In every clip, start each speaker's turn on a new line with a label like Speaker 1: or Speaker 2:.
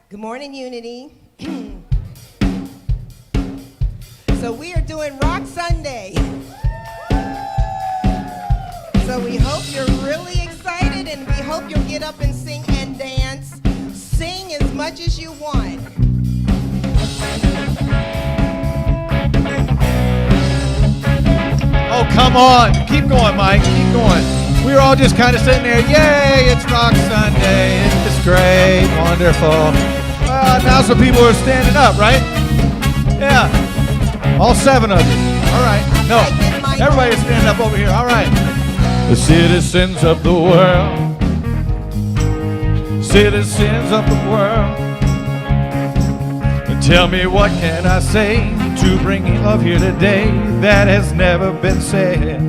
Speaker 1: Good morning, Unity. So we are doing Rock Sunday. So we hope you're really excited, and we hope you'll get up and sing and dance. Sing as much as you want.
Speaker 2: Oh, come on. Keep going, Mike. Keep going. We were all just kind of sitting there. Yay, it's Rock Sunday. It's great. Wonderful. Now some people are standing up, right? Yeah. All 7 of you. All right. No. Everybody stand up over here. All right. The citizens of the world. Citizens of the world. Tell me, what can I say to bring love here today that has never been said?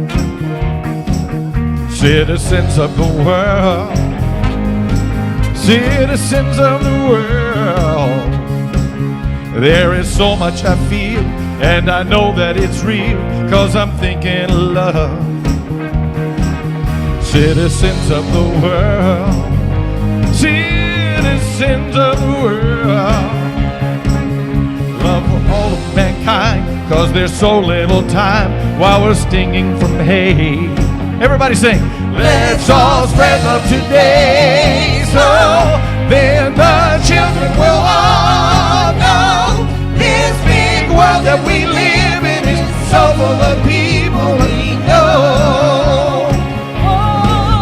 Speaker 2: Citizens of the world, citizens of the world, there is so much I feel, and I know that it's real, 'cause I'm thinking of love. Citizens of the world, citizens of the world, love for all of mankind, 'cause there's so little time while we're stinging from hate. Everybody sing. Let's all spread love today, so then the children will all know this big world that we live in is so full of people we know.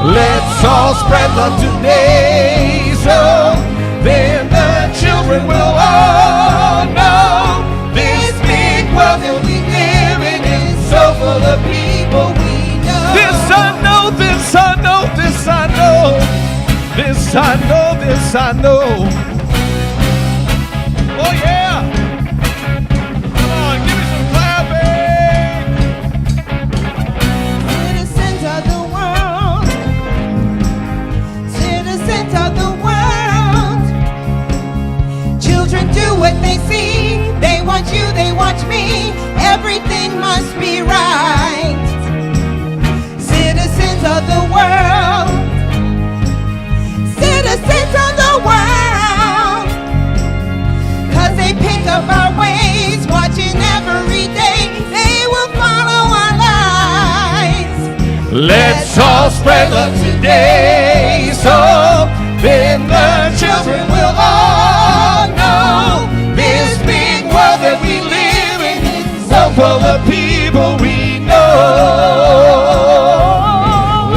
Speaker 2: Let's all spread love today, so then the children will all know this big world that we live in is so full of people we know. This I know, this I know, this I know, this I know, this I know. Oh yeah! Come on, give me some clapping!
Speaker 1: Citizens of the world, citizens of the world. Children do what they see. They want you, they want me. Everything must be right. Citizens of the world, citizens of the world. 'Cause they pick up our ways, watching every day. They will follow our lives.
Speaker 2: Let's all spread love today, so then the children will all know this big world that we live in is so full of people we know.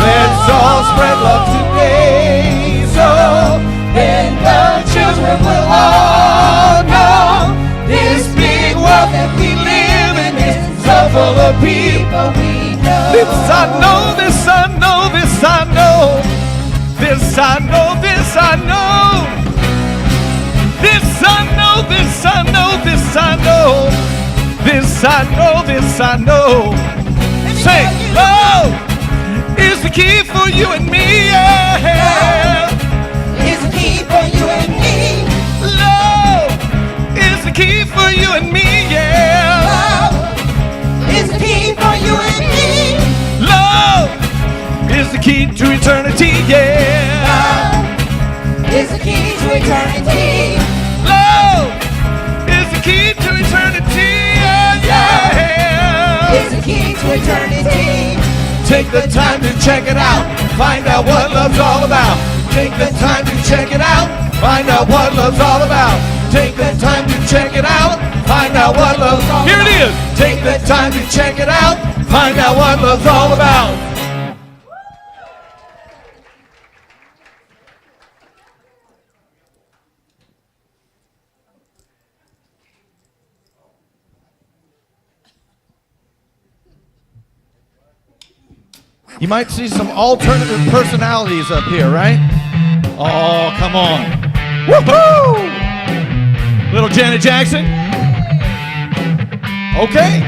Speaker 2: Let's all spread love today, so then the children will all know this big world that we live in is so full of people we know. This I know, this I know, this I know, this I know, this I know. This I know, this I know, this I know, this I know, this I know. Say, love is the key for you and me, yeah.
Speaker 1: Is the key for you and me.
Speaker 2: Love is the key for you and me, yeah.
Speaker 1: Love is the key for you and me.
Speaker 2: Love is the key to eternity, yeah.
Speaker 1: Love is the key to eternity.
Speaker 2: Love is the key to eternity, yeah, yeah.
Speaker 1: Is the key to eternity.
Speaker 2: Take the time to check it out. Find out what love's all about. Take the time to check it out. Find out what love's all about. Take the time to check it out. Find out what love's all about. Here it is. Take the time to check it out. Find out what love's all about. You might see some alternative personalities up here, right? Oh, come on. Woohoo! Little Janet Jackson. Okay.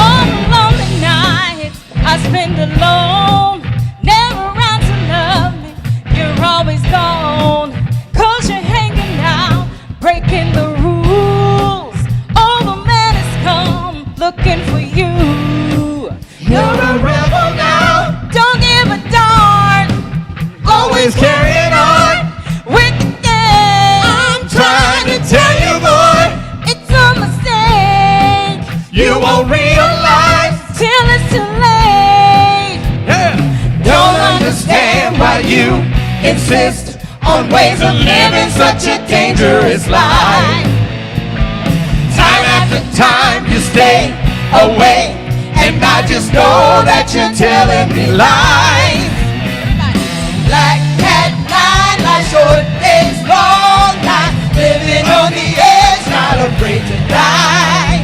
Speaker 3: On lonely nights I spend alone.
Speaker 1: working for you. You're a rebel now. Don't give a darn. Always carrying on with the game. I'm trying to tell you, boy, it's a mistake. You won't realize till it's too late.
Speaker 2: Yeah.
Speaker 1: Don't understand why you insist on ways of living such a dangerous life. Time after time you stay away, and I just know that you're telling me lies. Black cat night, like short days, long nights, living on the edge, not afraid to die.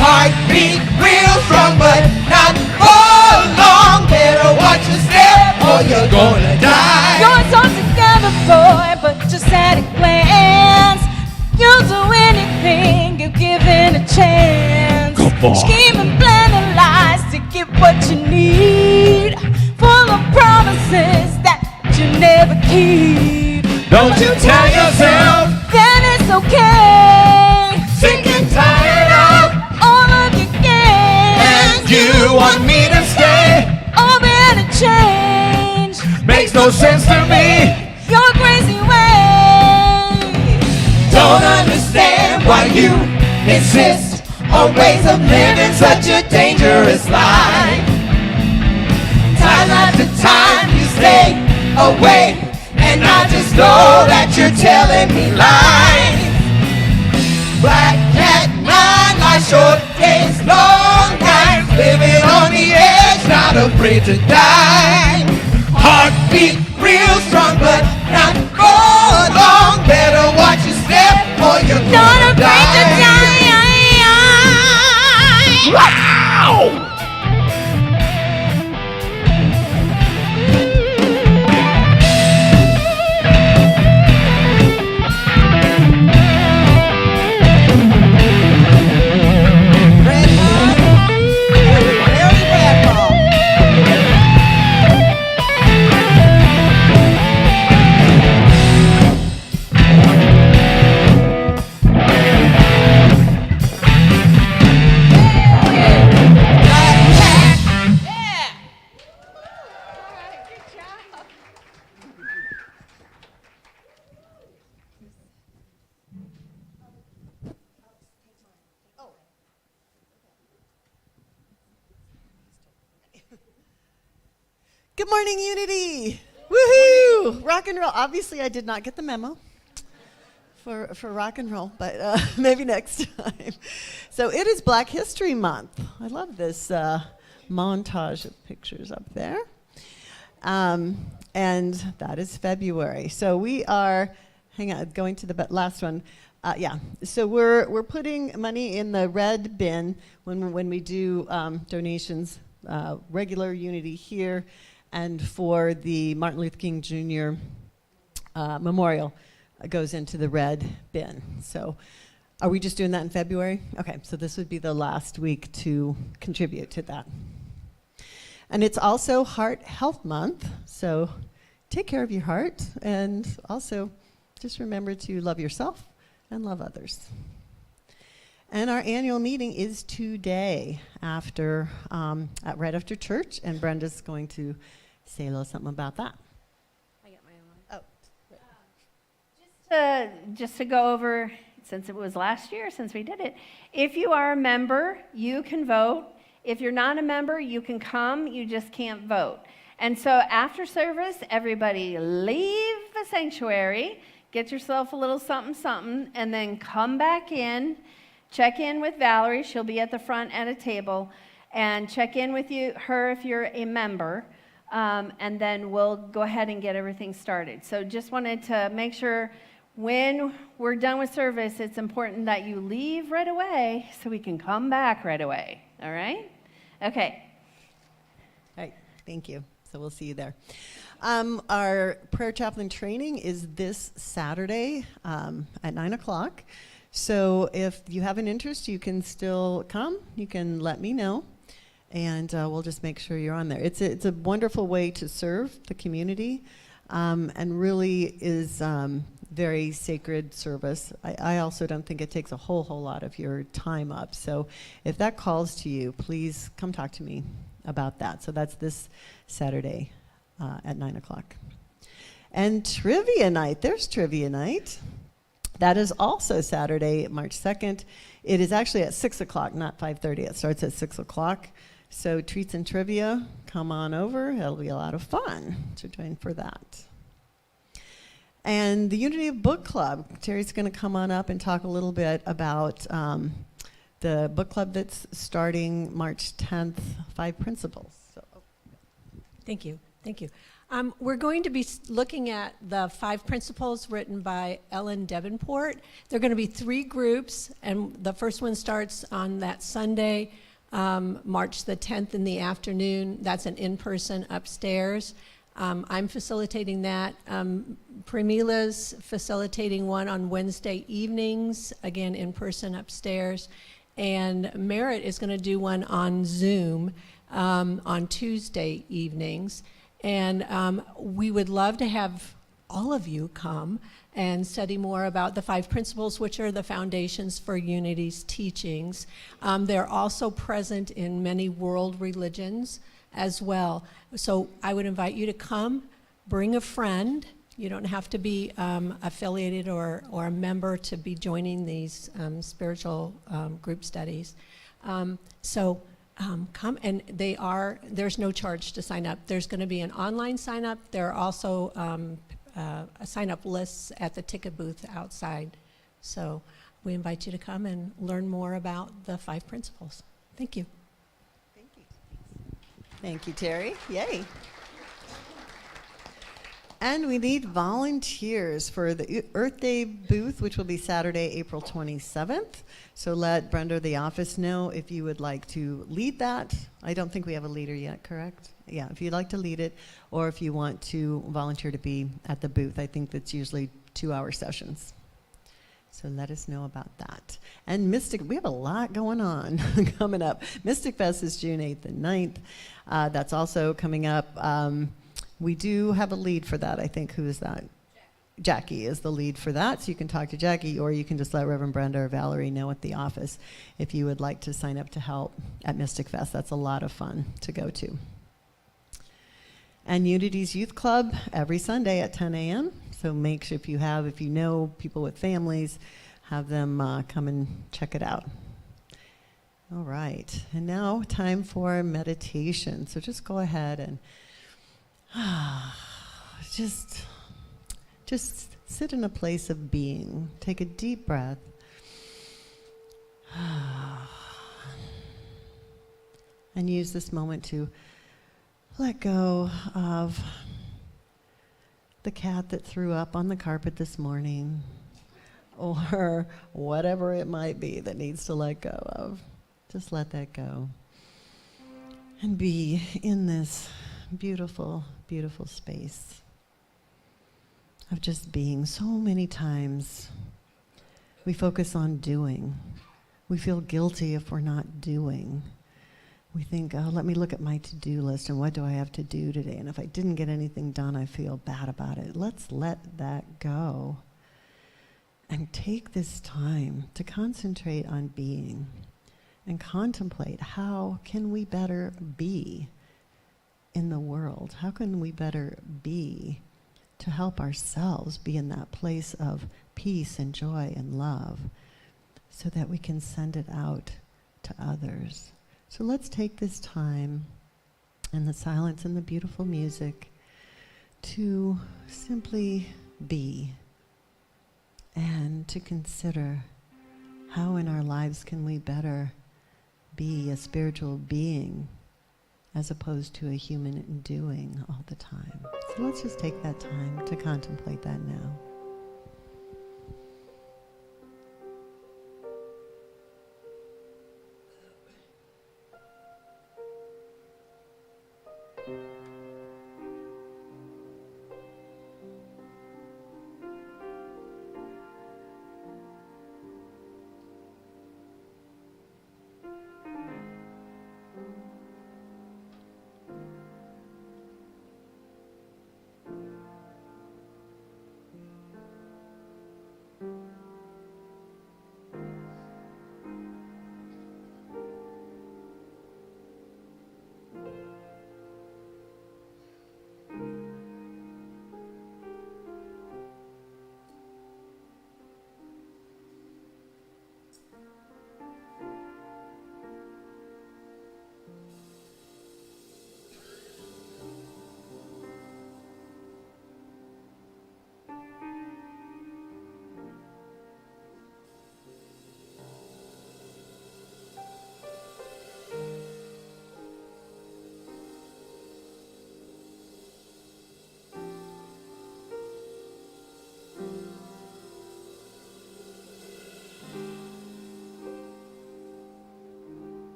Speaker 1: Heartbeat real strong, but not for long. Better watch your step, or you're gonna die. You're so together, boy, but just at a glance, you'll do anything if given a chance. Scheming, planning lies to get what you need, full of promises that you never keep.
Speaker 2: Don't you tell yourself
Speaker 1: then it's okay.
Speaker 2: sick and tired of,
Speaker 1: All of your games,
Speaker 2: and you want me to stay.
Speaker 1: all better change
Speaker 2: Makes no sense to me.
Speaker 1: your crazy ways. Don't understand why you insist on ways of living such a dangerous life. Time after time you stay away, and I just know that you're telling me lies. Black cat night, like short days, long nights, living on the edge, not afraid to die. Heartbeat real strong, but not for long. Better watch your step, or you're gonna die.
Speaker 2: Wow!
Speaker 3: Good morning, Unity. Woohoo! Rock and roll. Obviously, I did not get the memo for rock and roll, but maybe next time. So it is Black History Month. I love this montage of pictures up there. And that is February. So we are, hang on, going to the last one. Yeah, so we're putting money in the red bin when we do donations, regular Unity here, and for the Martin Luther King Jr. Memorial goes into the red bin. So are we just doing that in February? Okay, so this would be the last week to contribute to that. And it's also Heart Health Month, so take care of your heart, and also just remember to love yourself and love others. And our annual meeting is today after, right after church, and Brenda's going to say a little something about that.
Speaker 4: I got my own one. Just to go over, since it was last year since we did it, if you are a member, you can vote. If you're not a member, you can come, you just can't vote. And so after service, everybody leave the sanctuary, get yourself a little something, something, and then come back in, check in with Valerie. She'll be at the front at a table, and check in with her if you're a member. And then we'll go ahead and get everything started. So just wanted to make sure when we're done with service, it's important that you leave right away so we can come back right away. All right? Okay.
Speaker 3: All right, thank you. So we'll see you there. Our prayer chaplain training is this Saturday at 9 o'clock. So if you have an interest, you can still come. You can let me know. And we'll just make sure you're on there. It's a wonderful way to serve the community, and really is very sacred service. I also don't think it takes a whole lot of your time up. So if that calls to you, please come talk to me about that. So that's this Saturday at 9 o'clock. And trivia night, there's trivia night. That is also Saturday, March 2nd. It is actually at 6 o'clock, not 5:30. It starts at 6 o'clock. So treats and trivia, come on over. It'll be a lot of fun to join for that. And the Unity of Book Club. Terry's going to come on up and talk a little bit about the book club that's starting March 10th, 5 Principles. So.
Speaker 5: Thank you. Thank you. We're going to be looking at the 5 principles written by Ellen Davenport. There are going to be 3 groups, and the first one starts on that Sunday, March the 10th in the afternoon. That's an in-person upstairs. I'm facilitating that. Premila's facilitating one on Wednesday evenings, again in-person upstairs. And Merritt is going to do one on Zoom on Tuesday evenings. And we would love to have all of you come and study more about the 5 principles, which are the foundations for Unity's teachings. They're also present in many world religions as well. So I would invite you to come, bring a friend. You don't have to be affiliated or a member to be joining these spiritual group studies. Come, and there's no charge to sign up. There's going to be an online sign up. There are also sign up lists at the ticket booth outside. So we invite you to come and learn more about the 5 principles. Thank you.
Speaker 3: Thank you. Thank you, Terry. Yay. And we need volunteers for the Earth Day booth, which will be Saturday, April 27th. So let Brenda, the office, know if you would like to lead that. I don't think we have a leader yet, correct? Yeah, if you'd like to lead it, or if you want to volunteer to be at the booth. I think that's usually 2-hour sessions. So let us know about that. And Mystic, we have a lot going on coming up. Mystic Fest is June 8th and 9th. That's also coming up. We do have a lead for that, I think. Who is that? Jackie is the lead for that, so you can talk to Jackie, or you can just let Reverend Brenda or Valerie know at the office if you would like to sign up to help at Mystic Fest. That's a lot of fun to go to. And Unity's Youth Club every Sunday at 10 a.m. So make sure if you know people with families, have them come and check it out. All right, and now time for meditation. So just go ahead and just sit in a place of being. Take a deep breath. And use this moment to let go of the cat that threw up on the carpet this morning, or whatever it might be that needs to let go of. Just let that go. And be in this beautiful, beautiful space of just being. So many times we focus on doing. We feel guilty if we're not doing. We think, oh, let me look at my to-do list and what do I have to do today? And if I didn't get anything done, I feel bad about it. Let's let that go and take this time to concentrate on being and contemplate how can we better be in the world? How can we better be to help ourselves be in that place of peace and joy and love so that we can send it out to others? So let's take this time and the silence and the beautiful music to simply be and to consider how in our lives can we better be a spiritual being as opposed to a human doing all the time. So let's just take that time to contemplate that now.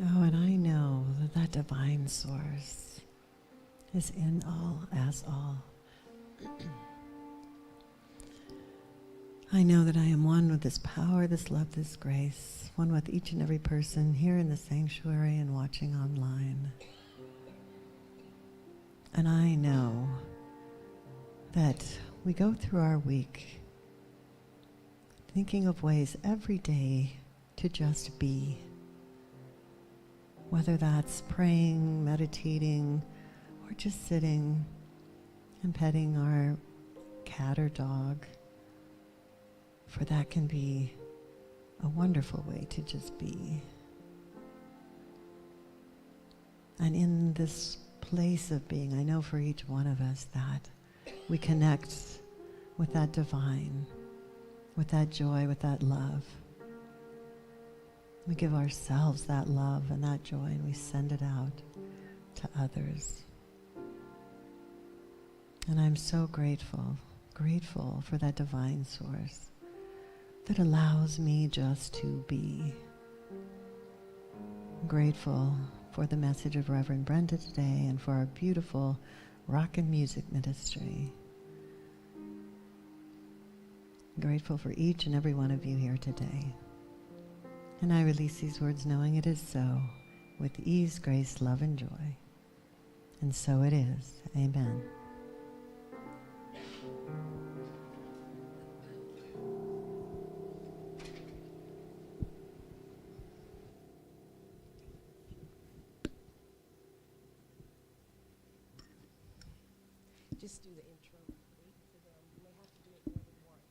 Speaker 3: Oh, and I know that that divine source is in all, as all. I know that I am one with this power, this love, this grace, one with each and every person here in the sanctuary and watching online. And I know that we go through our week thinking of ways every day to just be. Whether that's praying, meditating, or just sitting and petting our cat or dog. For that can be a wonderful way to just be. And in this place of being, I know for each one of us that we connect with that divine, with that joy, with that love. We give ourselves that love and that joy, and we send it out to others. And I'm so grateful for that divine source that allows me just to be. I'm grateful for the message of Reverend Brenda today and for our beautiful rock and music ministry. I'm grateful for each and every one of you here today. And I release these words knowing it is so, with ease, grace, love, and joy. And so it is. Amen.
Speaker 5: Just do the intro. Wait for them. You may have to do it more than once.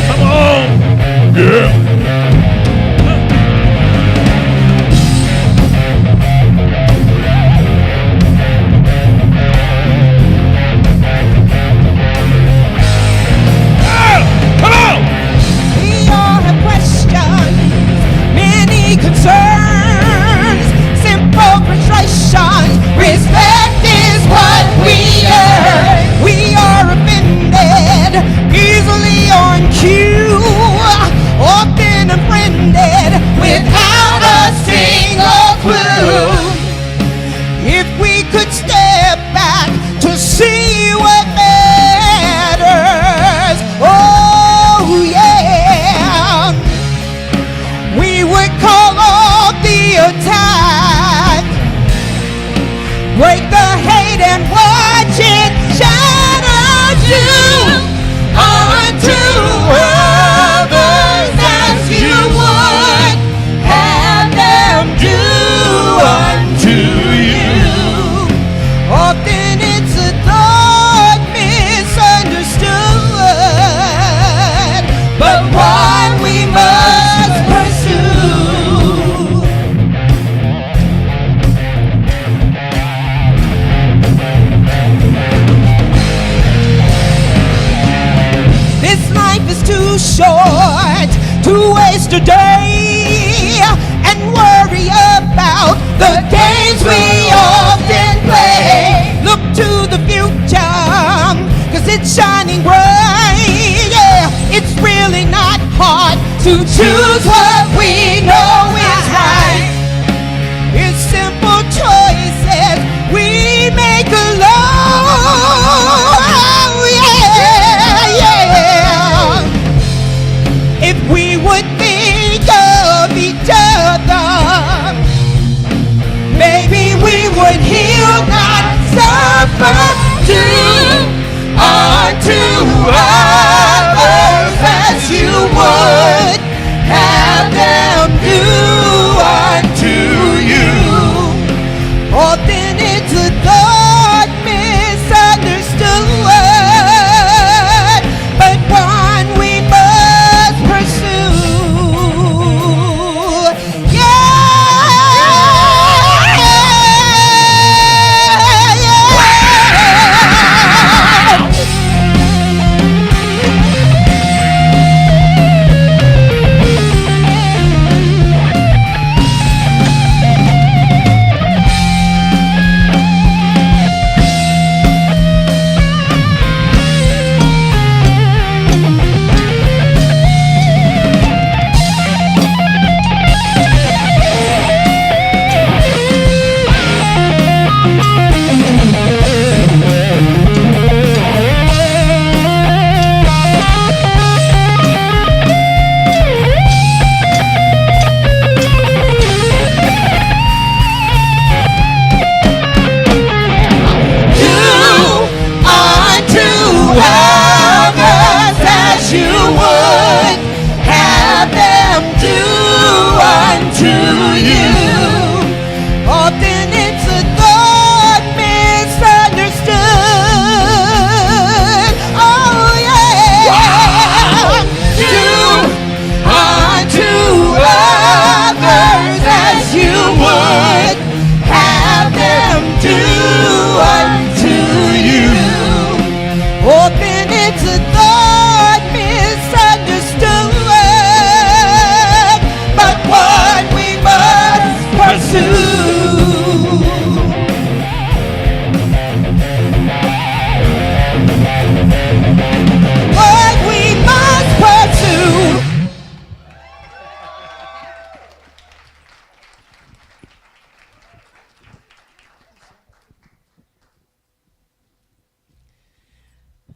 Speaker 2: Come on! Yeah!
Speaker 1: We all have questions, many concerns, simple frustrations. Respect is what we earn. We are offended, easily on cue, often unfriended, without a single clue. If we could step back to see what matters, oh yeah, we would call off the attack, break the hate and watch it shatter you unto others as you would have them do unto you. Often it's a thought misunderstood, but one we must pursue. This life is too short to waste a day and worry about the games we often play. Look to the future, 'cause it's shining bright. Yeah, it's really not hard to choose what we know is right. It's simple choices we make alone. Oh, yeah, yeah. If we would think of each other, maybe we would heal, not suffer. Do unto others as you would have them do you would have them do unto you. Often it's a thought misunderstood. Oh yeah. Do unto others as you would have them do unto you. Often it's a thought misunderstood, but one we must pursue. What we must pursue.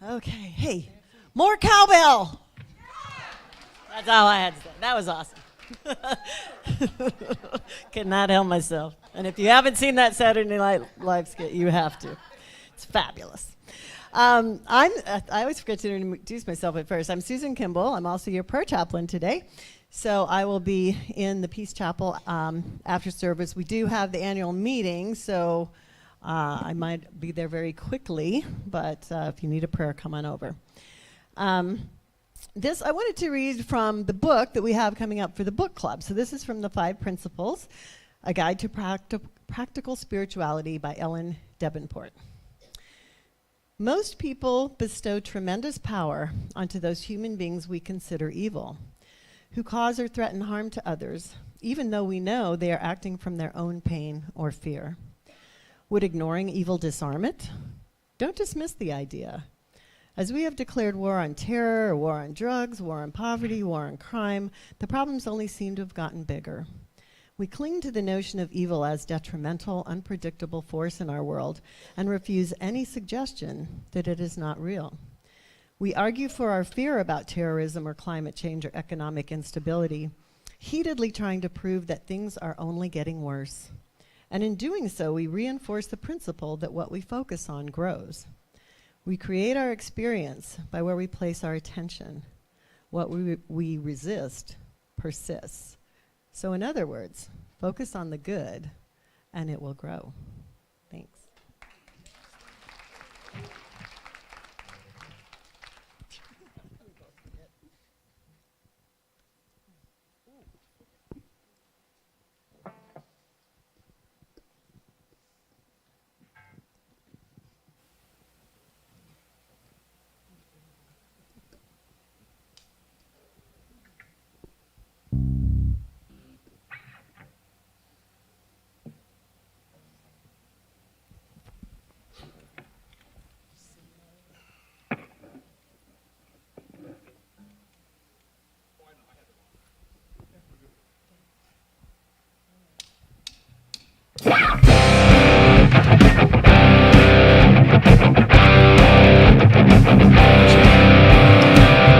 Speaker 1: Okay, hey, more cowbell. That's all I had to say. That was awesome. Could not help myself. And if you haven't seen that Saturday Night Live skit, you have to. It's fabulous. I always forget to introduce myself at first. I'm Susan Kimball. I'm also your prayer chaplain today. So I will be in the Peace Chapel after service. We do have the annual meeting, so I might be there very quickly, but if you need a prayer, come on over. I wanted to read from the book that we have coming up for the book club. So this is from the 5 Principles, A Guide to Practical Spirituality by Ellen Davenport. Most people bestow tremendous power onto those human beings we consider evil, who cause or threaten harm to others, even though we know they are acting from their own pain or fear. Would ignoring evil disarm it? Don't dismiss the idea. As we have declared war on terror, war on drugs, war on poverty, war on crime, the problems only seem to have gotten bigger. We cling to the notion of evil as detrimental, unpredictable force in our world and refuse any suggestion that it is not real. We argue for our fear about terrorism or climate change or economic instability, heatedly trying to prove that things are only getting worse. And in doing so, we reinforce the principle that what we focus on grows. We create our experience by where we place our attention. What we resist persists. So in other words, focus on the good and it will grow. Thanks.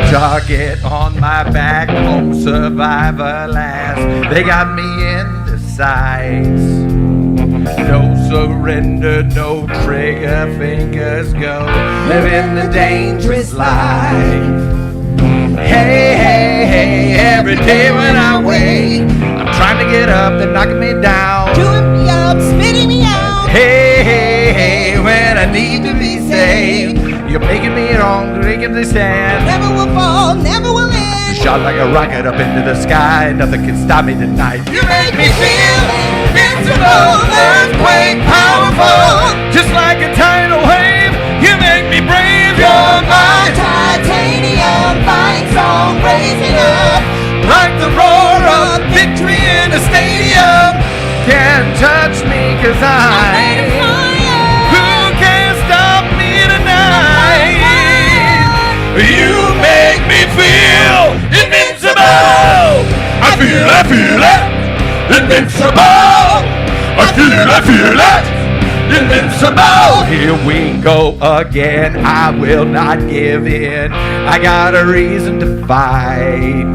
Speaker 2: Target on my back, home survivor last. They got me in the sights. No surrender, no trigger, fingers go. Living the dangerous life. Hey, hey, hey, every day when I wake, I'm trying to get up, they're knocking me down.
Speaker 1: Chewing me up, spitting me out.
Speaker 2: Hey, hey, hey, when I need to be saved, you're making me wrong, making me stand.
Speaker 1: Never will fall, never will end.
Speaker 2: Shot like a rocket up into the sky, nothing can stop me tonight.
Speaker 1: You make me feel invincible, earthquake powerful.
Speaker 2: Just like a tidal wave, you make me brave.
Speaker 1: You're my titanium, fine song raising up.
Speaker 2: Like the roar of victory in a stadium. Can't touch me 'cause
Speaker 1: Made of fire.
Speaker 2: who can stop me tonight? You make me feel invincible. I feel it, invincible. I feel it, invincible. Here we go again, I will not give in. I got a reason to fight.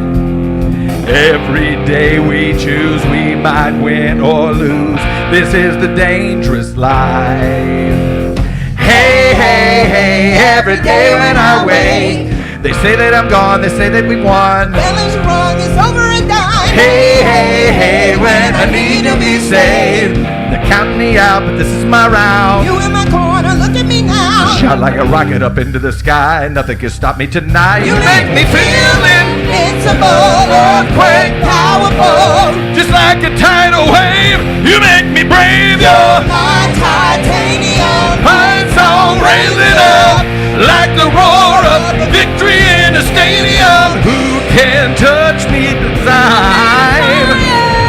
Speaker 2: Every day we choose, we might win or lose. This is the dangerous life. Hey, hey, hey, every day when I wake, They say that I'm gone, they say that we won.
Speaker 1: Feelings are wrong, it's over and done.
Speaker 2: Hey, hey, hey, when I need to be saved. They're counting me out, but this is my round.
Speaker 1: You in my corner, look at me now.
Speaker 2: Shot like a rocket up into the sky. Nothing can stop me tonight. You make me feel
Speaker 1: invincible, earthquake, powerful.
Speaker 2: just like a tidal wave. You make me brave.
Speaker 1: You're my titanium.
Speaker 2: Pine song raising up like the roar of victory in a stadium. Who can touch me tonight?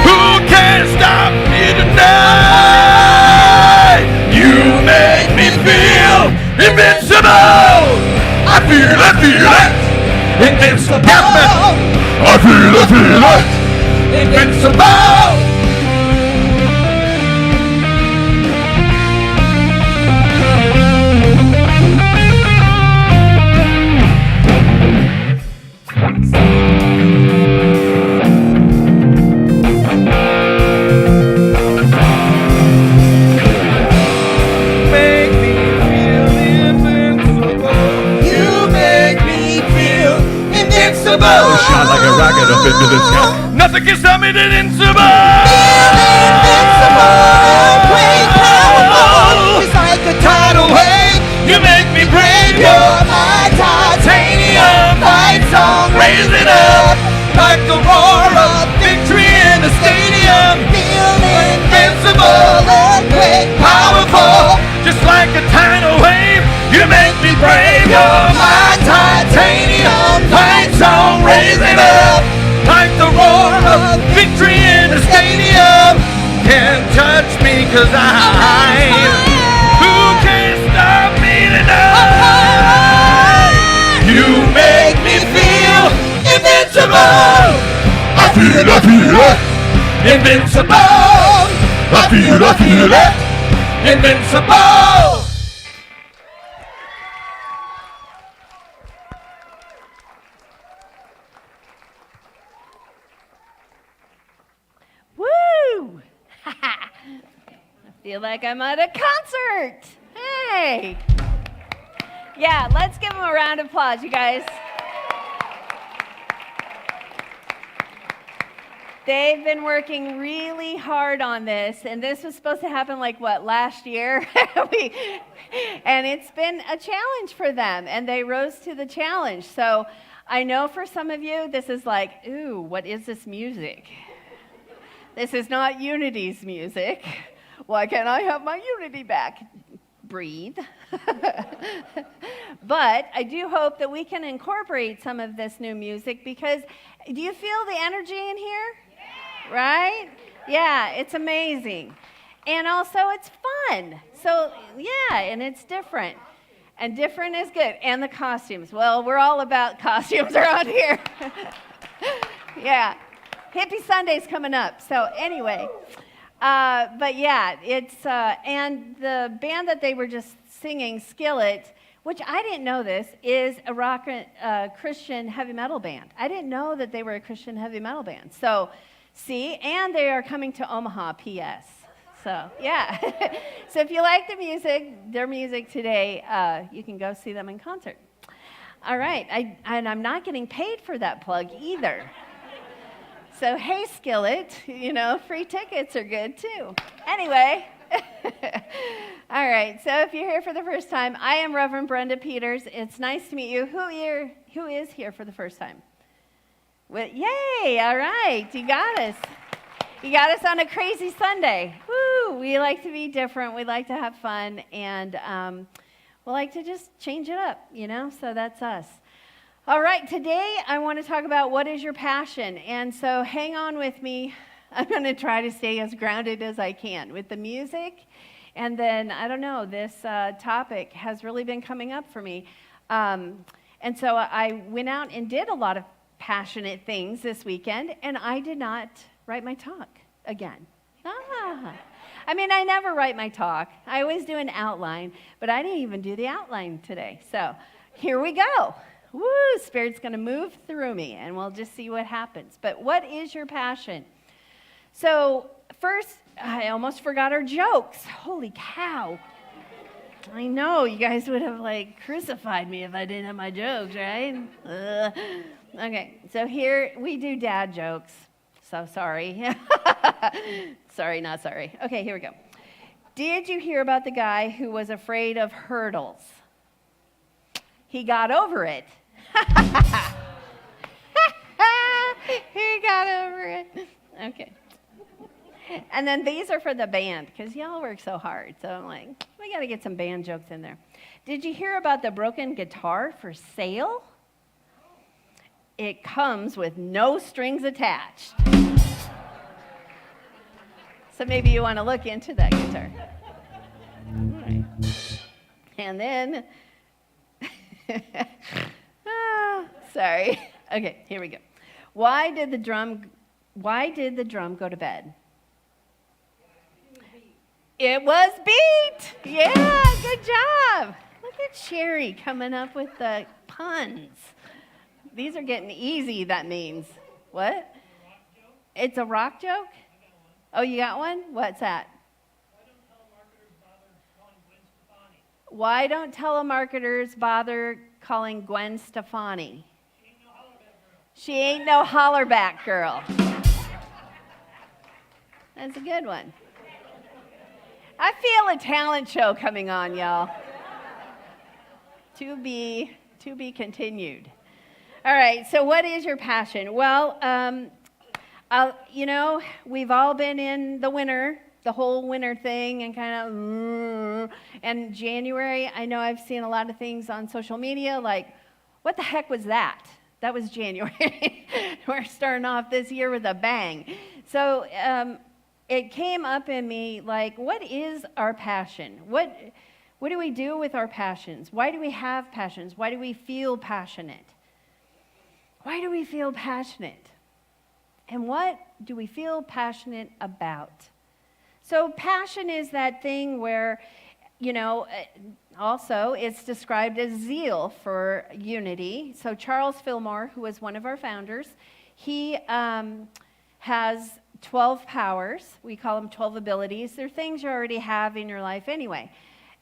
Speaker 2: Who can stop me tonight? You make me feel invincible. I feel it, invincible. I feel it, invincible. Shot like a rocket up into the sky. Nothing can stop me, invincible.
Speaker 1: Earthquake, powerful. It's like a tidal wave.
Speaker 2: You make me brave.
Speaker 1: You're my titanium.
Speaker 2: Fight song raising up like the roar of victory in the stadium.
Speaker 1: Feel invincible, earthquake,
Speaker 2: Powerful, just like a tidal wave. You make me brave. You're my titanium. Fight song raising up like the roar of victory in the stadium. Can't touch me 'cause who can stop me tonight? You make me feel invincible. I feel it, invincible. I feel it, invincible.
Speaker 4: Woo! I feel like I'm at a concert. Hey! Yeah, let's give them a round of applause, you guys. They've been working really hard on this, and this was supposed to happen last year? And it's been a challenge for them, and they rose to the challenge. So I know for some of you, this is like, ooh, what is this music? This is not Unity's music. Why can't I have my Unity back? Breathe. But I do hope that we can incorporate some of this new music, because do you feel the energy in here? Yeah. Right? Yeah, it's amazing. And also it's fun. So yeah, and it's different. And different is good. And the costumes. Well, we're all about costumes around here. Yeah. Hippie Sunday's coming up. So anyway, but yeah, it's, and the band that they were just singing, Skillet, which I didn't know this, is a Christian heavy metal band. I didn't know that they were a Christian heavy metal band. So, see, and they are coming to Omaha, PS. So, yeah. So if you like their music today, you can go see them in concert. All right, and I'm not getting paid for that plug either. So, hey, Skillet, free tickets are good too. Anyway, all right, so if you're here for the first time, I am Reverend Brenda Peters. It's nice to meet you. Who is here for the first time? Well, yay, all right, you got us. You got us on a crazy Sunday. Woo, we like to be different. We like to have fun, and we like to just change it up, so that's us. All right, today I want to talk about what is your passion. And so hang on with me. I'm going to try to stay as grounded as I can with the music. And then, I don't know, this topic has really been coming up for me. And so I went out and did a lot of passionate things this weekend, and I did not write my talk again. I mean, I never write my talk. I always do an outline, but I didn't even do the outline today. So here we go. Woo, Spirit's going to move through me, and we'll just see what happens. But what is your passion? So first, I almost forgot our jokes. Holy cow. I know, you guys would have like crucified me if I didn't have my jokes, right? Okay, so here we do dad jokes. So sorry. Sorry, not sorry. Okay, here we go. Did you hear about the guy who was afraid of hurdles? He got over it. He got over it. Okay. And then these are for the band, because y'all work so hard. So I'm like, we got to get some band jokes in there. Did you hear about the broken guitar for sale? It comes with no strings attached. So maybe you want to look into that guitar. All right. And then, sorry. Okay, here we go. Why did the drum go to bed? It was beat. Yeah, good job. Look at Sherry coming up with the puns. These are getting easy, that means. What? It's a rock joke? Oh, you got one? What's that? Why don't telemarketers bother calling Gwen Stefani? She ain't no hollerback girl. That's a good one. I feel a talent show coming on, y'all. To be continued. All right, so what is your passion? Well, we've all been in the winter, the whole winter thing, and kind of, and January, I know I've seen a lot of things on social media, like, what the heck was that? That was January. We're starting off this year with a bang. So it came up in me, like, what is our passion? What do we do with our passions? Why do we have passions? Why do we feel passionate? Why do we feel passionate? And what do we feel passionate about? So passion is that thing where, also it's described as zeal for unity. So Charles Fillmore, who was one of our founders, he has 12 powers. We call them 12 abilities. They're things you already have in your life anyway.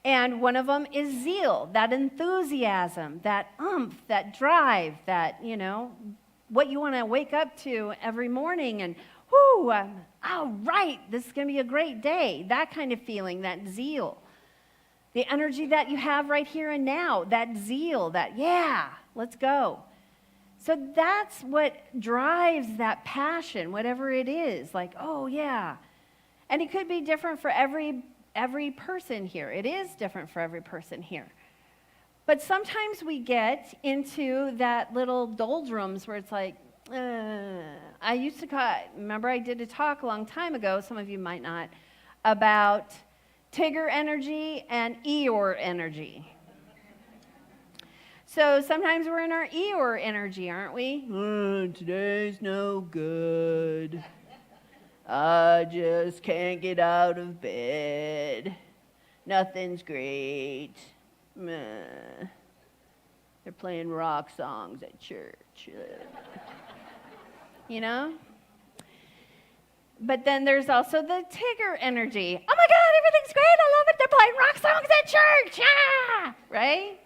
Speaker 4: And one of them is zeal, that enthusiasm, that oomph, that drive, that, what you want to wake up to every morning and, all right, this is going to be a great day. That kind of feeling, that zeal. The energy that you have right here and now, that zeal, that, yeah, let's go. So that's what drives that passion, whatever it is, like, oh, yeah. And it could be different for every person here. It is different for every person here. But sometimes we get into that little doldrums where it's like, I used to remember I did a talk a long time ago, some of you might not, about Tigger energy and Eeyore energy. So sometimes we're in our Eeyore energy, aren't we? Today's no good. I just can't get out of bed. Nothing's great. Meh. They're playing rock songs at church. But then there's also the Tigger energy. Oh my God, everything's great. I love it. They're playing rock songs at church. Yeah! Right?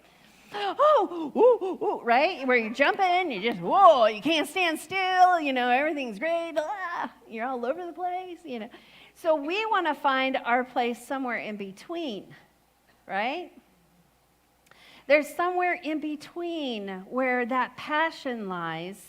Speaker 4: Oh, ooh, ooh, right? Where you're jumping, you just, whoa, you can't stand still, everything's great. You're all over the place, So we want to find our place somewhere in between, right? There's somewhere in between where that passion lies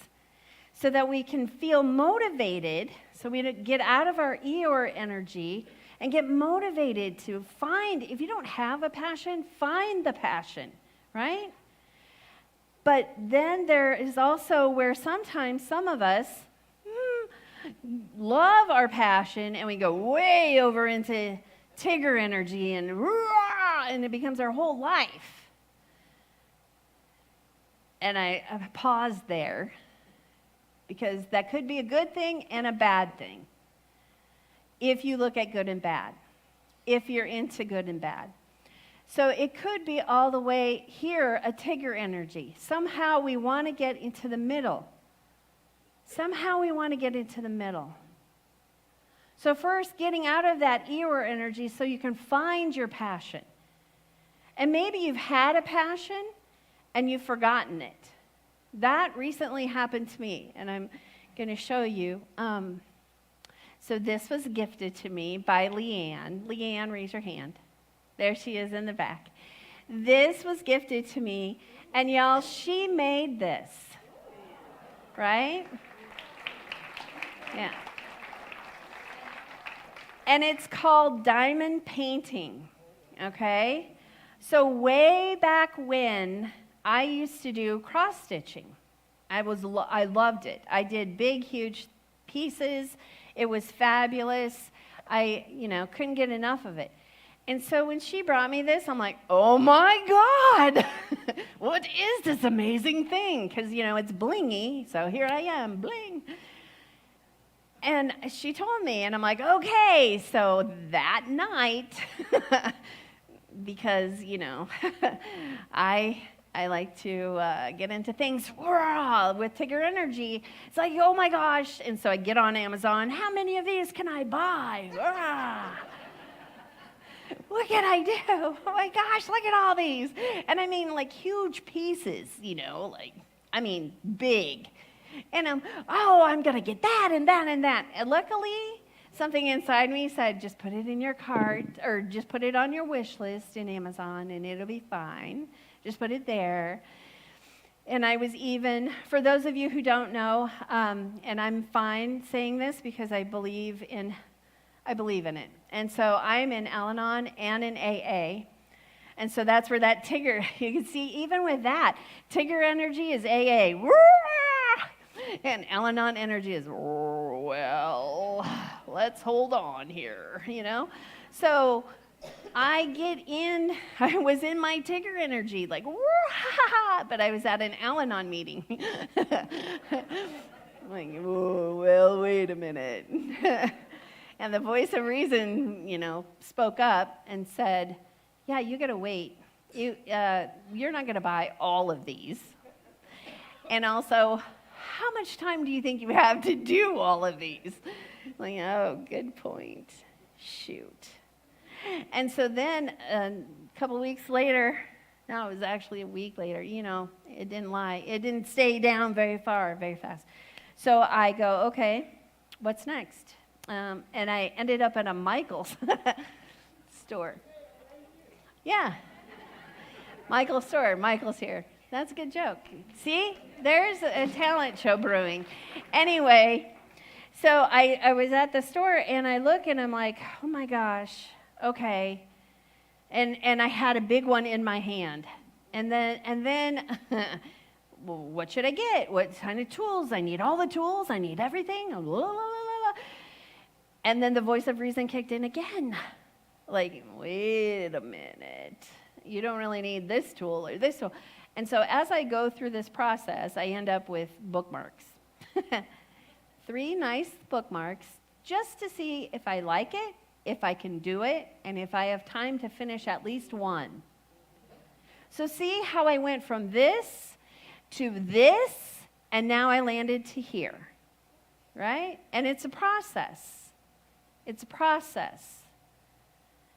Speaker 4: so that we can feel motivated, so we get out of our Eeyore energy and get motivated to find, if you don't have a passion, find the passion, right? But then there is also where sometimes some of us love our passion and we go way over into Tigger energy and it becomes our whole life. And I paused there because that could be a good thing and a bad thing if you look at good and bad, if you're into good and bad. So it could be all the way here, a Tigger energy. Somehow we want to get into the middle. So first, getting out of that Eeyore energy so you can find your passion. And maybe you've had a passion and you've forgotten it. That recently happened to me, and I'm going to show you. So this was gifted to me by Leanne. Leanne, raise your hand. There she is in the back. This was gifted to me, and y'all, she made this, right? Yeah. And it's called diamond painting, okay? So way back when, I used to do cross-stitching. I loved it. I did big, huge pieces. It was fabulous. I, couldn't get enough of it. And so when she brought me this, I'm like, oh my God, what is this amazing thing? Because, it's blingy, so here I am, bling. And she told me, and I'm like, okay. So that night, because, I like to get into things with Tigger energy. It's like, oh my gosh. And so I get on Amazon. How many of these can I buy? What can I do? Oh my gosh, look at all these. And I mean, like huge pieces, big. And I'm going to get that and that and that. And luckily, something inside me said, just put it in your cart or just put it on your wish list in Amazon and it'll be fine. Just put it there. And I was even, for those of you who don't know, and I'm fine saying this because I believe in it. And so I'm in Al-Anon and in AA. And so that's where that Tigger, you can see even with that, Tigger energy is AA. And Al-Anon energy is, well, let's hold on here, So I was in my Tigger energy, like, but I was at an Al-Anon meeting. Like, well, wait a minute. And the voice of reason, spoke up and said, yeah, you got to wait. You're not going to buy all of these. And also, how much time do you think you have to do all of these? Like, oh, good point. Shoot. And so then a couple of weeks later, no, it was actually a week later, it didn't lie. It didn't stay down very fast. So I go, okay, what's next? And I ended up at a Michael's store. Yeah. Michael's store. Michael's here. That's a good joke. See? There's a talent show brewing. Anyway, so I was at the store, and I look, and I'm like, oh, my gosh, okay. And I had a big one in my hand. And then well, what should I get? What kind of tools? I need all the tools. I need everything. Blah, blah, blah, blah. And then the voice of reason kicked in again. Like, wait a minute. You don't really need this tool or this tool. And so as I go through this process, I end up with bookmarks. 3 nice bookmarks just to see if I like it, if I can do it, and if I have time to finish at least one. So see how I went from this to this, and now I landed to here, right? And it's a process. It's a process.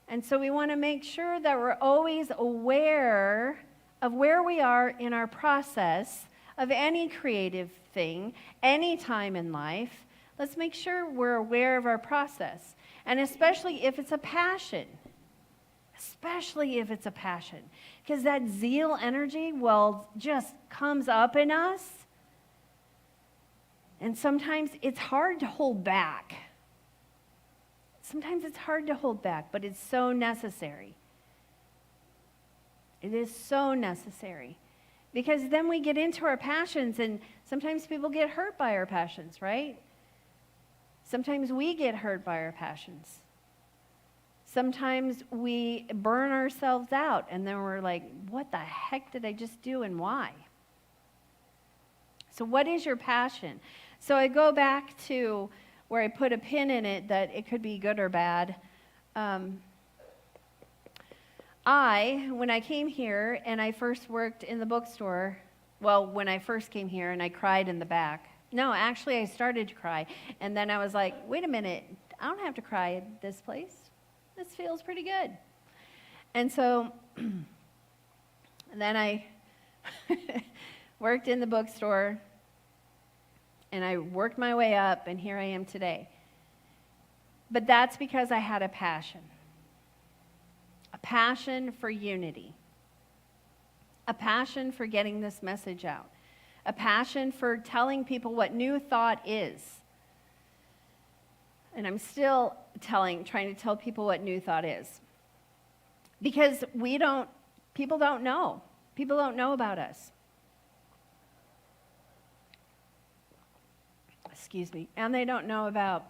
Speaker 4: And so we want to make sure that we're always aware of where we are in our process of any creative thing, any time in life. Let's make sure we're aware of our process. And especially if it's a passion. Because that zeal energy, just comes up in us. And sometimes it's hard to hold back. But it's so necessary. It is so necessary. Because then we get into our passions, and sometimes people get hurt by our passions, right? Sometimes we get hurt by our passions. Sometimes we burn ourselves out, and then we're like, what the heck did I just do, and why? So what is your passion? So I go back to where I put a pin in it that it could be good or bad. When I came here and I first worked in the bookstore, when I first came here and I cried in the back. No, actually I started to cry. And then I was like, wait a minute, I don't have to cry at this place. This feels pretty good. And so And then I worked in the bookstore, and I worked my way up, and here I am today. But that's because I had a passion for unity, a passion for getting this message out, a passion for telling people what New Thought is. And I'm still trying to tell people what New Thought is. Because people don't know. People don't know about us. Excuse me. And they don't know about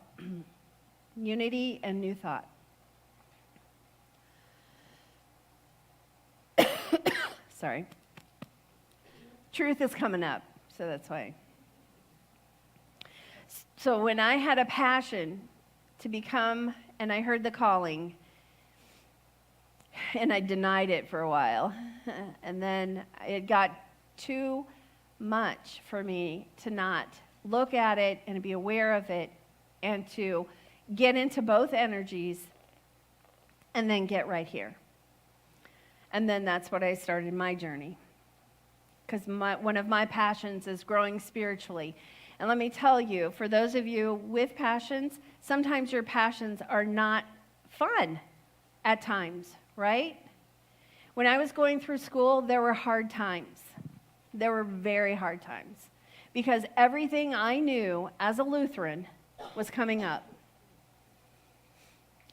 Speaker 4: unity and New Thought. Sorry. Truth is coming up, so that's why. So when I had a passion to become, and I heard the calling, and I denied it for a while, and then it got too much for me to not look at it and be aware of it, and to get into both energies, and then get right here. And then that's what I started my journey. Because one of my passions is growing spiritually. And let me tell you, for those of you with passions, sometimes your passions are not fun at times, right? When I was going through school, there were hard times. There were very hard times. Because everything I knew as a Lutheran was coming up.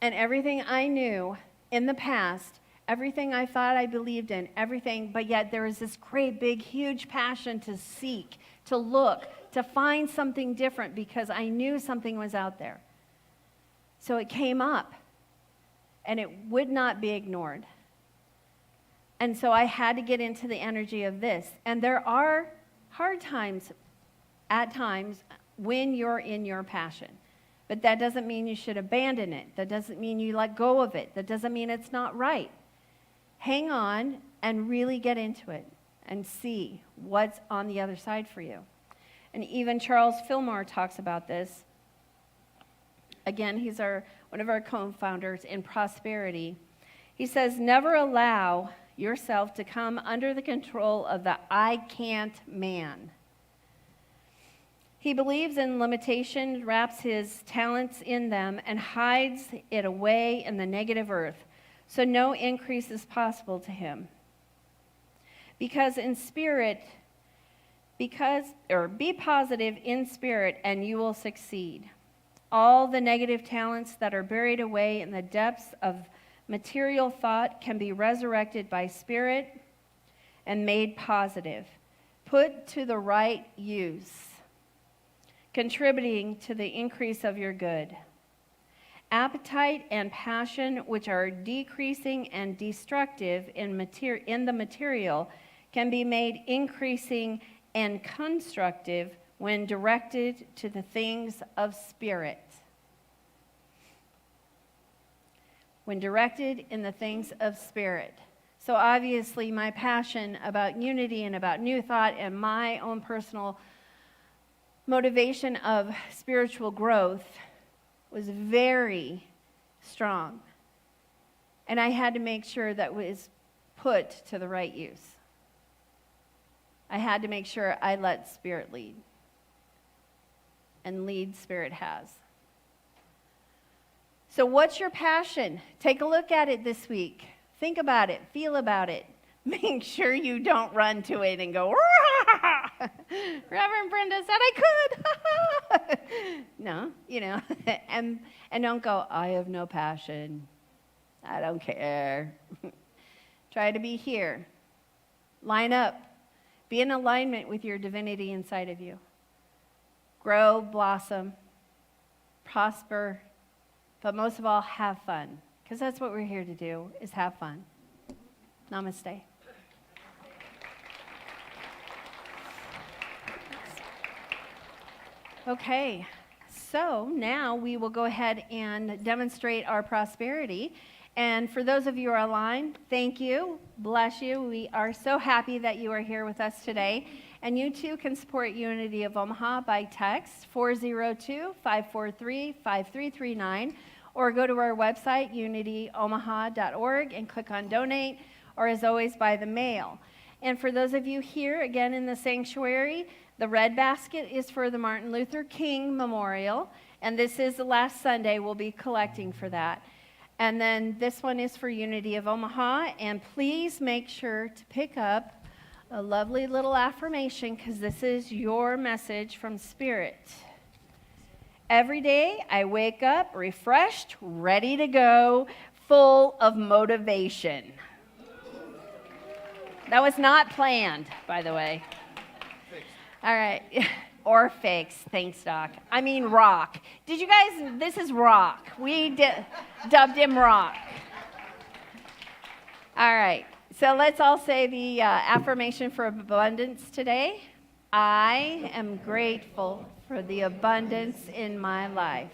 Speaker 4: And everything I knew in the past, everything I thought I believed in, everything, but yet there was this great, big, huge passion to seek, to look, to find something different because I knew something was out there. So it came up, and it would not be ignored. And so I had to get into the energy of this. And there are hard times, at times, when you're in your passion. But that doesn't mean you should abandon it. That doesn't mean you let go of it. That doesn't mean it's not right. Hang on and really get into it and see what's on the other side for you. And even Charles Fillmore talks about this. Again, he's one of our co-founders in Prosperity. He says, never allow yourself to come under the control of the I can't man. He believes in limitation, wraps his talents in them, and hides it away in the negative earth, so no increase is possible to him. Be positive in spirit, and you will succeed. All the negative talents that are buried away in the depths of material thought can be resurrected by spirit and made positive, put to the right use, contributing to the increase of your good. Appetite and passion, which are decreasing and destructive in the material, can be made increasing and constructive when directed to the things of spirit. When directed in the things of spirit. So obviously my passion about unity and about New Thought and my own personal motivation of spiritual growth was very strong. And I had to make sure that was put to the right use. I had to make sure I let Spirit lead. And lead Spirit has. So what's your passion? Take a look at it this week. Think about it. Feel about it. Make sure you don't run to it and go, Reverend Brenda said I could. No, and don't go, I have no passion. I don't care. Try to be here. Line up. Be in alignment with your divinity inside of you. Grow, blossom, prosper, but most of all, have fun. Because that's what we're here to do, is have fun. Namaste. Okay, so now we will go ahead and demonstrate our prosperity. And for those of you who are online, thank you, bless you. We are so happy that you are here with us today. And you too can support Unity of Omaha by text 402-543-5339, or go to our website, unityomaha.org, and click on donate, or as always, by the mail. And for those of you here, again, in the sanctuary, the red basket is for the Martin Luther King Memorial. And this is the last Sunday we'll be collecting for that. And then this one is for Unity of Omaha. And please make sure to pick up a lovely little affirmation, because this is your message from Spirit. Every day I wake up refreshed, ready to go, full of motivation. That was not planned, by the way. All right. Or fakes. Thanks, Doc. I mean rock. Did you guys, this is rock. We dubbed him rock. All right. So let's all say the affirmation for abundance today. I am grateful for the abundance in my life.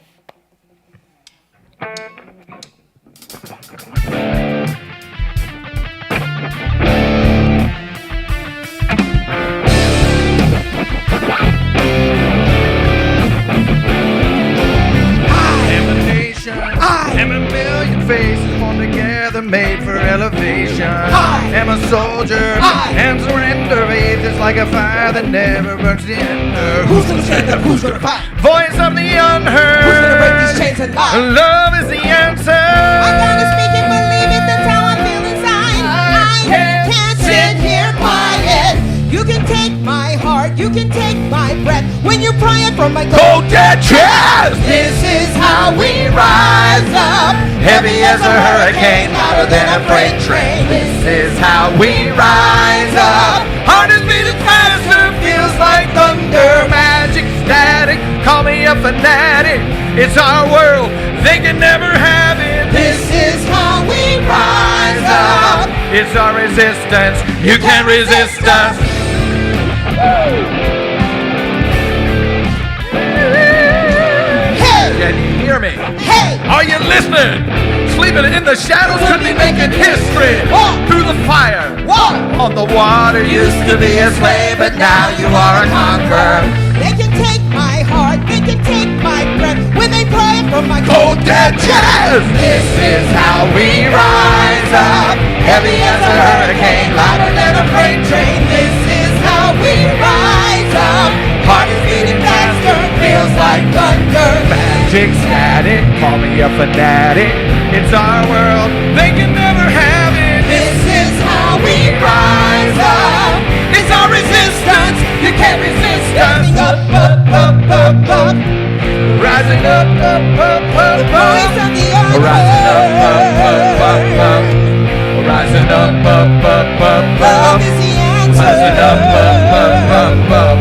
Speaker 2: I am a million faces formed together, made for elevation. I am a soldier, and surrender faith is like a fire that never burns the ender.
Speaker 1: Who's gonna stand up? Who's gonna fight?
Speaker 2: Voice of the unheard.
Speaker 1: Who's gonna break these chains and lie?
Speaker 2: Love is the answer.
Speaker 1: I'm gonna speak and believe it, that's how I feel inside. I can't sit here quiet. You can take my heart, you can take my breath. When you're prying from my
Speaker 2: Cold dead chest.
Speaker 1: this is how we rise up.
Speaker 2: Heavy as a hurricane, louder than a freight train. This is how we rise up. Heart is beating faster, feels like thunder. Magic, static, call me a fanatic. It's our world, they can never have it.
Speaker 1: This is how we rise up.
Speaker 2: It's our resistance, you can't resist us.
Speaker 1: Hey,
Speaker 2: Can you hear me?
Speaker 1: hey,
Speaker 2: Are you listening? Sleeping in the shadows could be making history.
Speaker 1: Walk.
Speaker 2: Through the fire,
Speaker 1: walk.
Speaker 2: on the water. Used to be a slave, but now you are a conqueror.
Speaker 1: They can take my heart, they can take my breath. When they pry from my
Speaker 2: Cold dead chest. This is how we rise up. Heavy as a hurricane, louder than a freight train.
Speaker 1: This is how we rise up.
Speaker 2: Heart is beating faster,
Speaker 1: Feels like thunder.
Speaker 2: magic, static, call me a fanatic. It's our world, they can never have it.
Speaker 1: This is how we rise up.
Speaker 2: It's our resistance, you can't resist us.
Speaker 1: Rising up, up, up, up, up.
Speaker 2: Rising up, up, up, up,
Speaker 1: Voice
Speaker 2: up.
Speaker 1: of the
Speaker 2: Rising up, up, up, up, up. Rising up, up, up, up,
Speaker 1: Love
Speaker 2: up.
Speaker 1: is the answer.
Speaker 2: Rising up, up, up, up, up.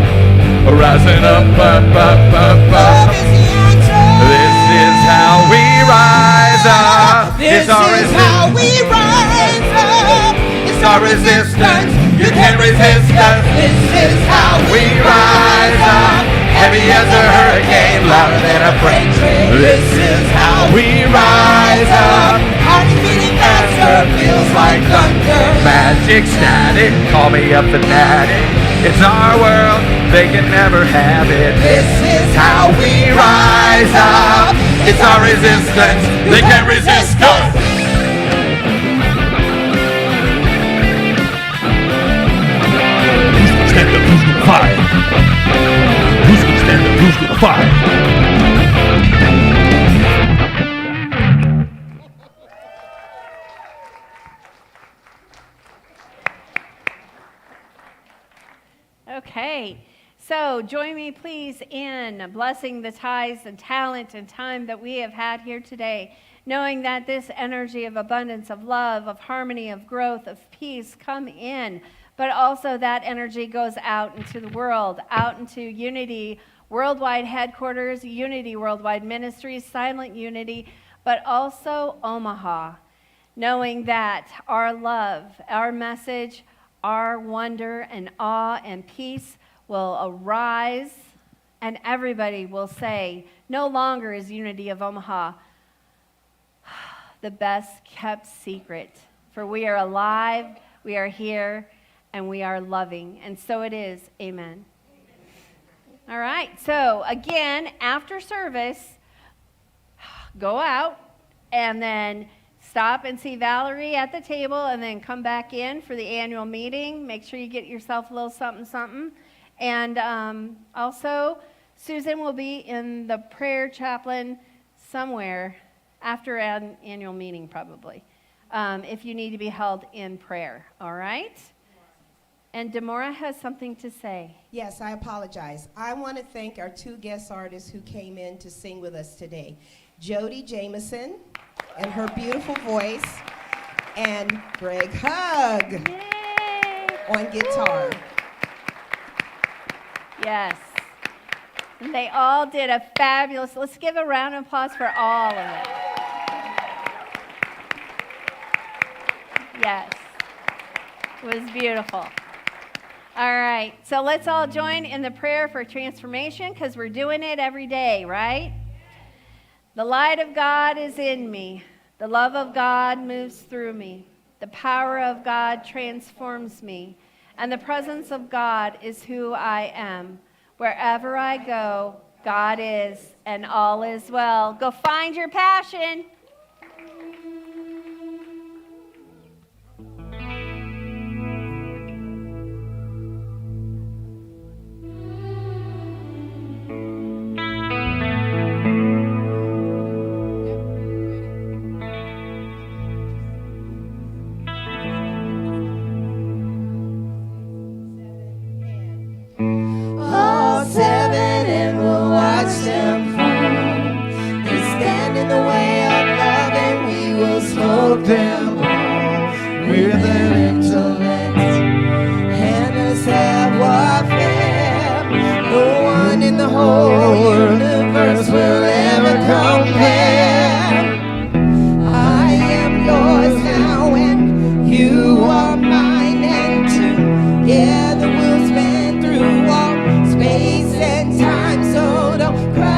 Speaker 2: Rising up, up, up, up,
Speaker 1: Love
Speaker 2: up.
Speaker 1: is the answer.
Speaker 2: This is how we rise up.
Speaker 1: This
Speaker 2: It's our
Speaker 1: is how
Speaker 2: resistance.
Speaker 1: we rise up.
Speaker 2: It's our resistance. You can't resist us.
Speaker 1: This is how
Speaker 2: We rise up. Heavy as a hurricane, louder than a freight train. This is how we rise up.
Speaker 1: Heart is beating faster, feels like thunder.
Speaker 2: Magic, static, call me a fanatic. It's our world, they can never have it.
Speaker 1: This is how we rise up.
Speaker 2: It's our resistance, they can't resist us.
Speaker 6: Who's gonna stand up? Who's gonna fight? Who's gonna stand up? Who's gonna fight?
Speaker 4: Okay, so join me please in blessing the tithes and talent and time that we have had here today, knowing that this energy of abundance, of love, of harmony, of growth, of peace come in, but also that energy goes out into the world, out into Unity Worldwide Headquarters, Unity Worldwide Ministries, Silent Unity, but also Omaha, knowing that our love, our message, our wonder and awe and peace will arise, and everybody will say, no longer is Unity of Omaha the best kept secret, for we are alive, we are here, and we are loving. And so it is. Amen. All right. So again, after service, go out and then stop and see Valerie at the table and then come back in for the annual meeting. Make sure you get yourself a little something, something. And also, Susan will be in the prayer chaplain somewhere after an annual meeting probably, if you need to be held in prayer, all right? And Demora has something to say.
Speaker 7: Yes, I apologize. I want to thank our 2 guest artists who came in to sing with us today. Jody Jameson and her beautiful voice, and Greg Hugg on guitar.
Speaker 4: Woo. Yes. And they all did a fabulous, let's give a round of applause for all of them. Yes. It was beautiful. All right, so let's all join in the prayer for transformation because we're doing it every day, right? The light of God is in me. The love of God moves through me. The power of God transforms me. And the presence of God is who I am. Wherever I go, God is, and all is well. Go find your passion.
Speaker 1: All 7 and we'll watch them fall. They stand in the way of love and we will smoke them all. With an intellect and a savoir-faire, no one in the whole universe will ever compare. I am yours now and you are mine, and together we'll spend through all space and time. So don't cry.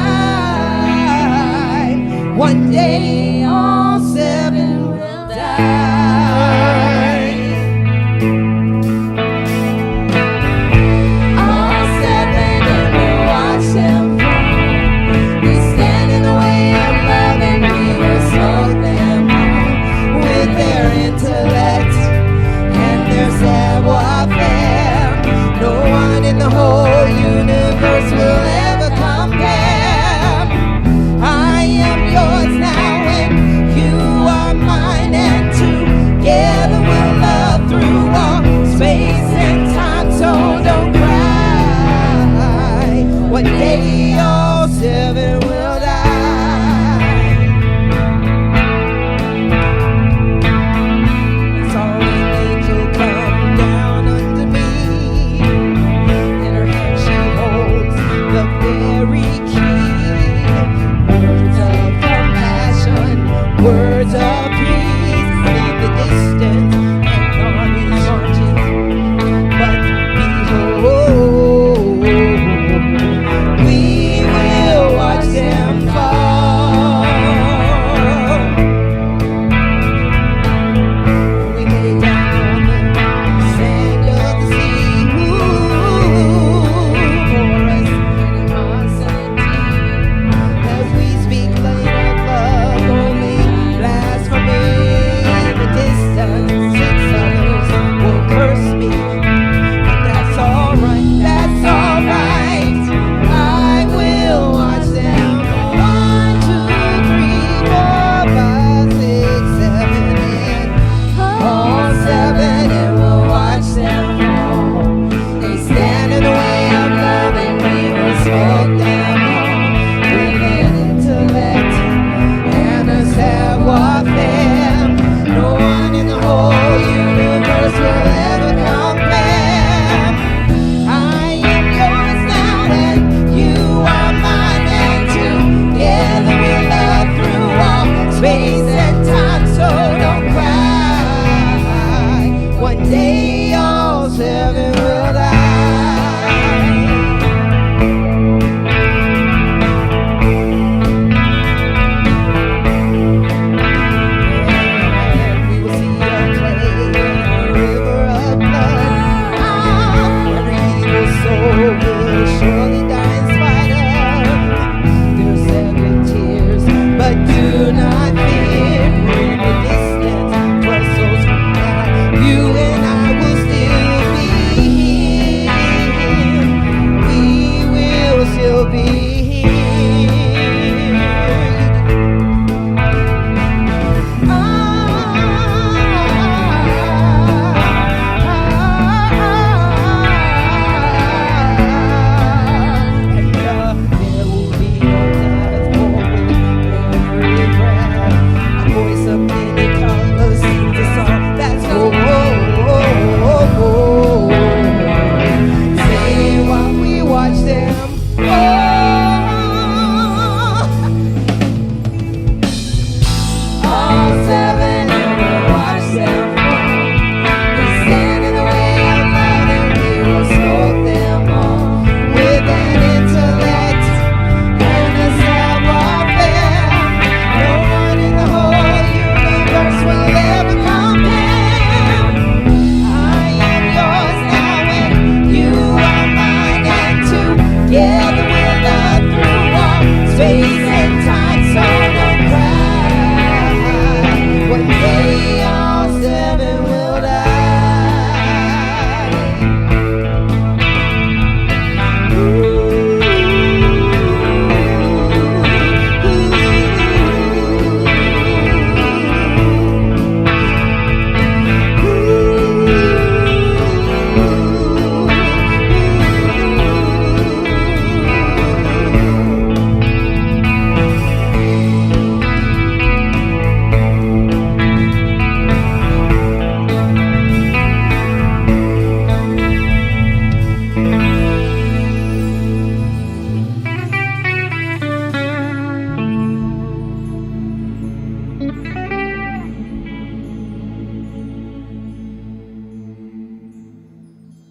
Speaker 1: One day all 7 will die. All 7 and we'll watch them fall. We stand in the way of love and we will smoke them all. With their intellect and their savoir-faire, no one in the whole universe will ever compare. I am yours now and you are mine, and together we'll love through all space and time. So don't cry. One day